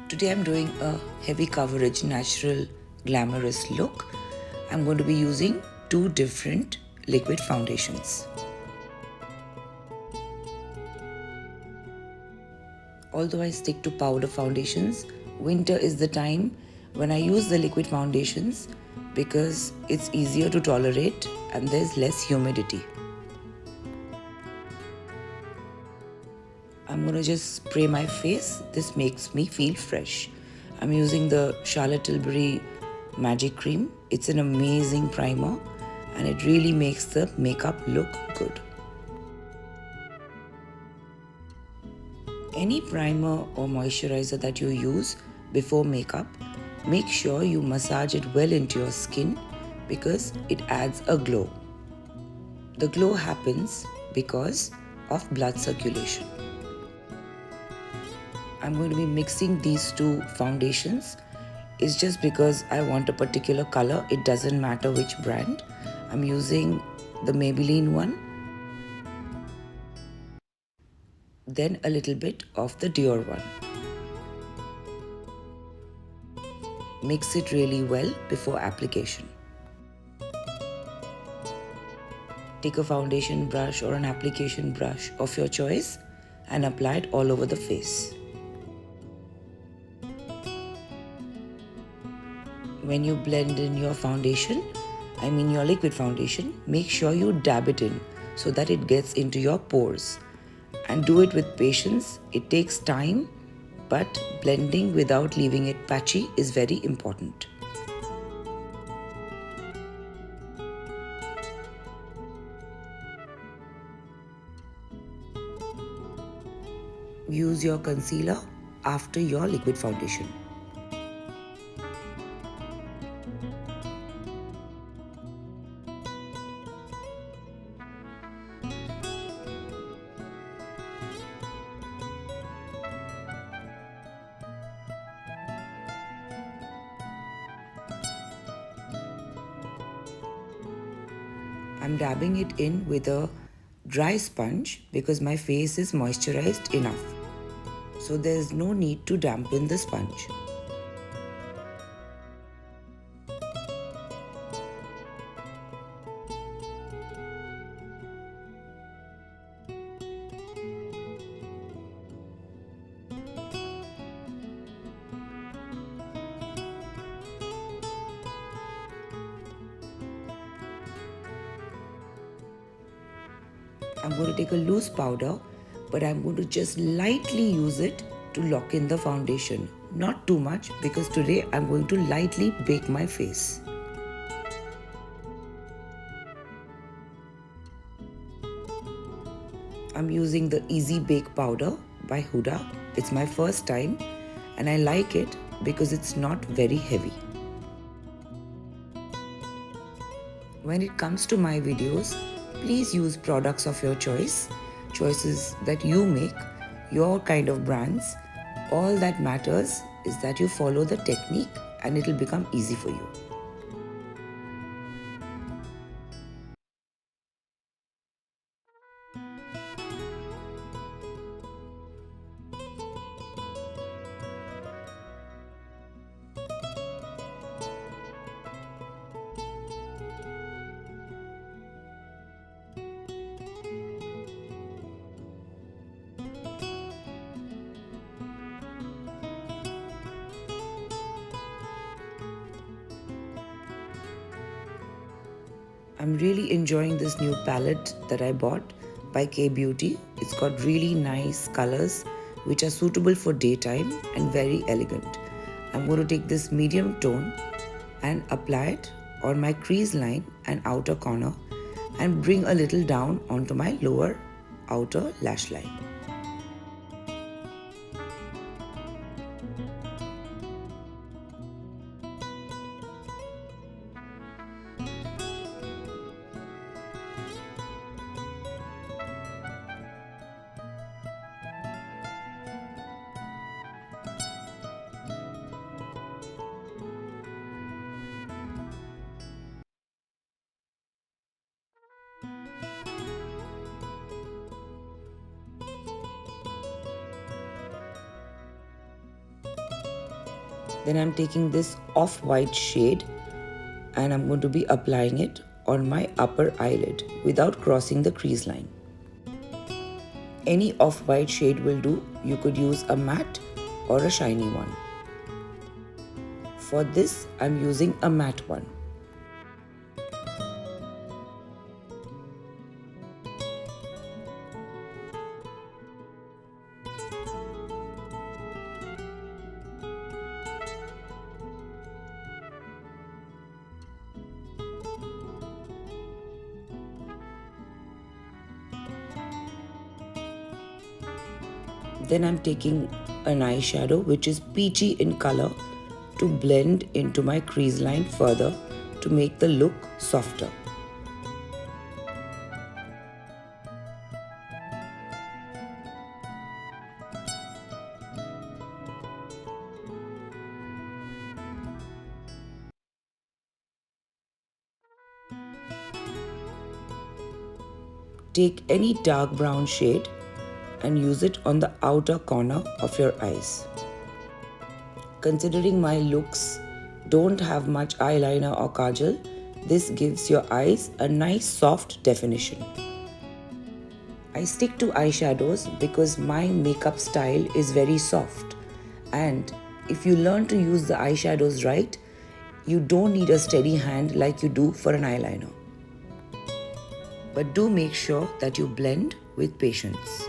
Today I'm doing a heavy coverage natural glamorous look. I'm going to be using two different liquid foundations. Although I stick to powder foundations, winter is the time when I use the liquid foundations because it's easier to tolerate and there's less humidity. I'm gonna just spray my face. This makes me feel fresh. I'm using the Charlotte Tilbury Magic Cream. It's an amazing primer and it really makes the makeup look good. Any primer or moisturizer that you use before makeup, make sure you massage it well into your skin because it adds a glow. The glow happens because of blood circulation. I'm going to be mixing these two foundations. It's just because I want a particular color. It doesn't matter which brand. I'm using the Maybelline one. Then a little bit of the Dior one. Mix it really well before application. Take a foundation brush or an application brush of your choice and apply it all over the face. When you blend in your foundation, your liquid foundation, make sure you dab it in so that it gets into your pores. And do it with patience. It takes time, but blending without leaving it patchy is very important. Use your concealer after your liquid foundation. I'm dabbing it in with a dry sponge because my face is moisturized enough. So there's no need to dampen the sponge. I'm going to take a loose powder, but I'm going to just lightly use it to lock in the foundation. Not too much because today I'm going to lightly bake my face. I'm using the Easy Bake Powder by Huda. It's my first time and I like it because it's not very heavy. When it comes to my videos, please use products of your choice, choices that you make, your kind of brands. All that matters is that you follow the technique and it'll become easy for you. I'm really enjoying this new palette that I bought by K Beauty. It's got really nice colors which are suitable for daytime and very elegant. I'm going to take this medium tone and apply it on my crease line and outer corner and bring a little down onto my lower outer lash line. Then I'm taking this off-white shade and I'm going to be applying it on my upper eyelid without crossing the crease line. Any off-white shade will do. You could use a matte or a shiny one. For this, I'm using a matte one. Then I'm taking an eyeshadow which is peachy in color to blend into my crease line further to make the look softer. Take any dark brown shade and use it on the outer corner of your eyes. Considering my looks don't have much eyeliner or kajal, this gives your eyes a nice soft definition. I stick to eyeshadows because my makeup style is very soft, and if you learn to use the eyeshadows right, you don't need a steady hand like you do for an eyeliner. But do make sure that you blend with patience.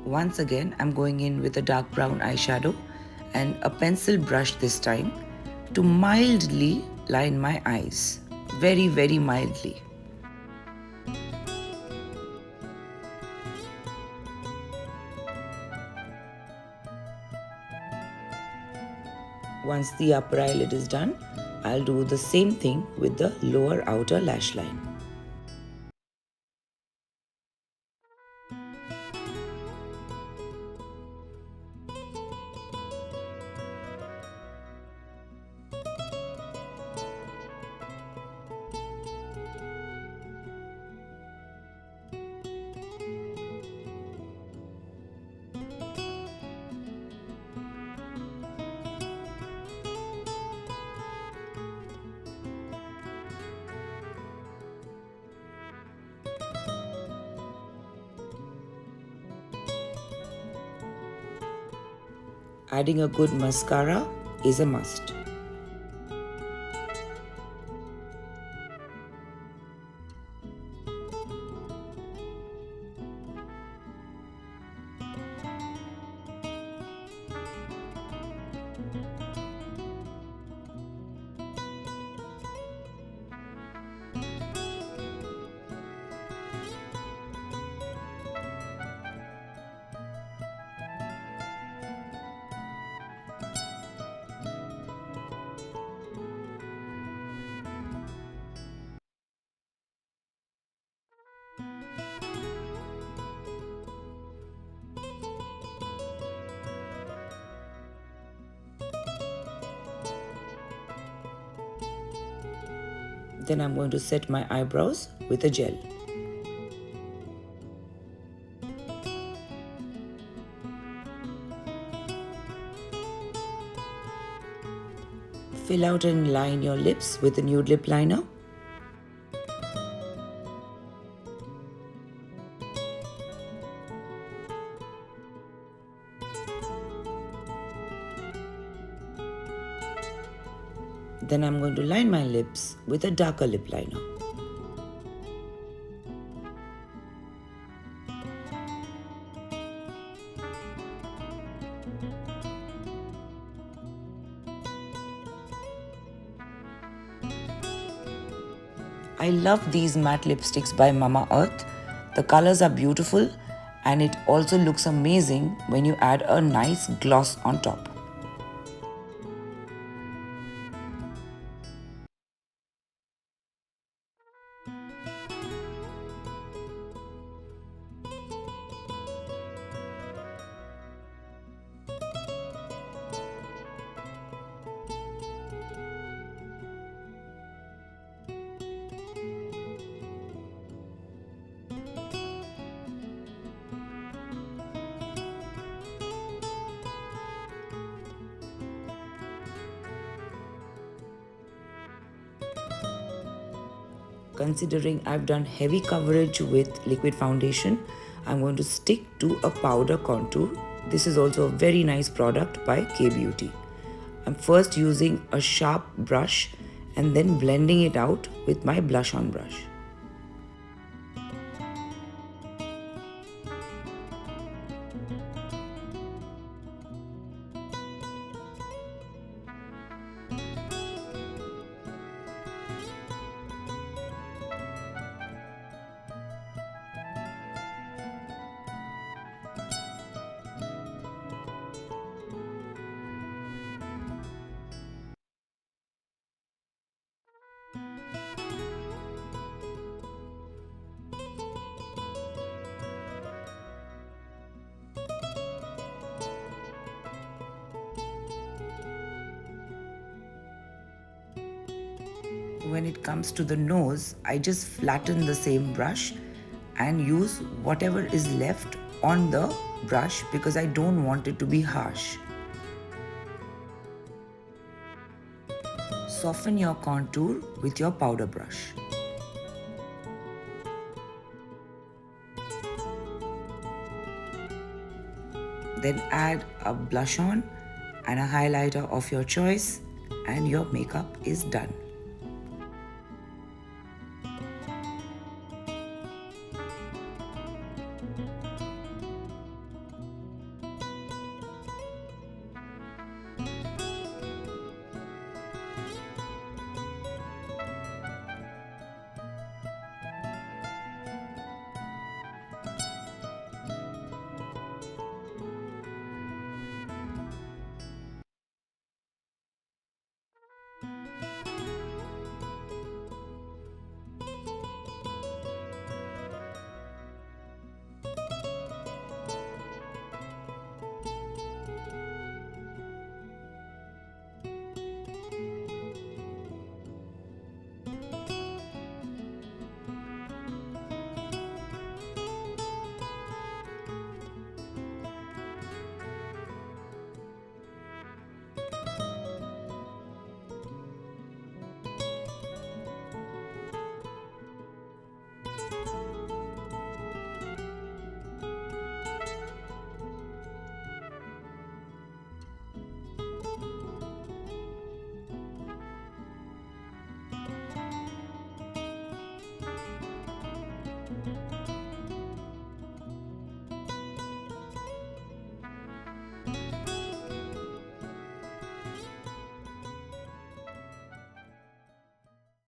Once again, I'm going in with a dark brown eyeshadow and a pencil brush this time to mildly line my eyes. Very, very mildly. Once the upper eyelid is done, I'll do the same thing with the lower outer lash line. Adding a good mascara is a must. Then I'm going to set my eyebrows with a gel. Fill out and line your lips with a nude lip liner. Then I'm going to line my lips with a darker lip liner. I love these matte lipsticks by Mama Earth. The colors are beautiful and it also looks amazing when you add a nice gloss on top. Considering I've done heavy coverage with liquid foundation, I'm going to stick to a powder contour. This is also a very nice product by K-Beauty. I'm first using a sharp brush and then blending it out with my blush on brush. When it comes to the nose, I just flatten the same brush and use whatever is left on the brush because I don't want it to be harsh. Soften your contour with your powder brush. Then add a blush on and a highlighter of your choice and your makeup is done.